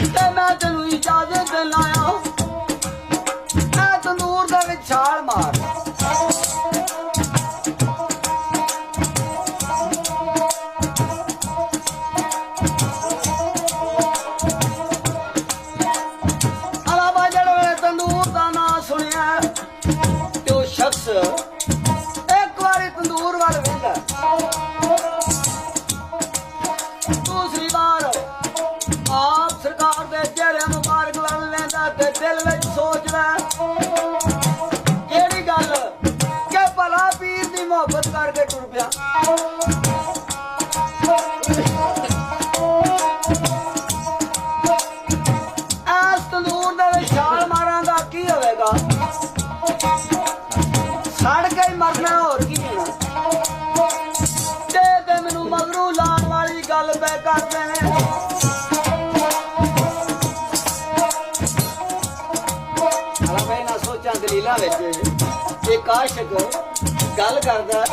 ਤੇ ਮੈਂ ਤੈਨੂੰ ਇਜਾਜ਼ਤ ਦਿਲਾਇਆ ਮੈਂ ਤੰਦੂਰ ਦੇ ਵਿੱਚ ਛਾਲ ਮਾਰ ਅਲਾਵਾ ਜਿਹੜੇ ਵੇਲੇ ਤੰਦੂਰ ਦਾ ਨਾਂ ਸੁਣਿਆ ਤੇ ਉਹ ਸ਼ਖਸ ਇੱਕ ਵਾਰੀ ਤੰਦੂਰ ਵੱਲ ਵੇਖਦਾ ਦੂਸਰੀ ਵਾਰ ਆਪ ਸਰਕਾਰ ਦੇ ਚਿਹਰੇ ਮੁਬਾਰਕ ਵੱਲ ਲੈਂਦਾ ਤੇ ਦਿਲ ਵਿੱਚ ਸੋਚਦਾ ਕਿਹੜੀ ਗੱਲ ਕਿ ਭਲਾ ਪੀਰ ਦੀ ਮੁਹੱਬਤ ਕਰਕੇ ਟੁਰ ਪਿਆ ਇਸ ਤੰਦੂਰ ਦੇ ਵਿੱਚ ਛਾਲ ਮਾਰਾਂਗਾ ਕੀ ਹੋਵੇਗਾ ਸੜ ਕੇ ਹੀ ਮਰਨਾ ਹੋਰ ਕੀ ਹੋਣਾ ਤੇ ਮੈਨੂੰ ਮਗਰੂ ਲਾਉਣ ਵਾਲੀ ਗੱਲ ਪੈ ਕਰਦੇ ਨੇ ਸੋਚਾਂ ਦਲੀਲਾਂ ਵਿੱਚ ਇੱਕ ਆਸ਼ਿਕ ਗੱਲ ਕਰਦਾ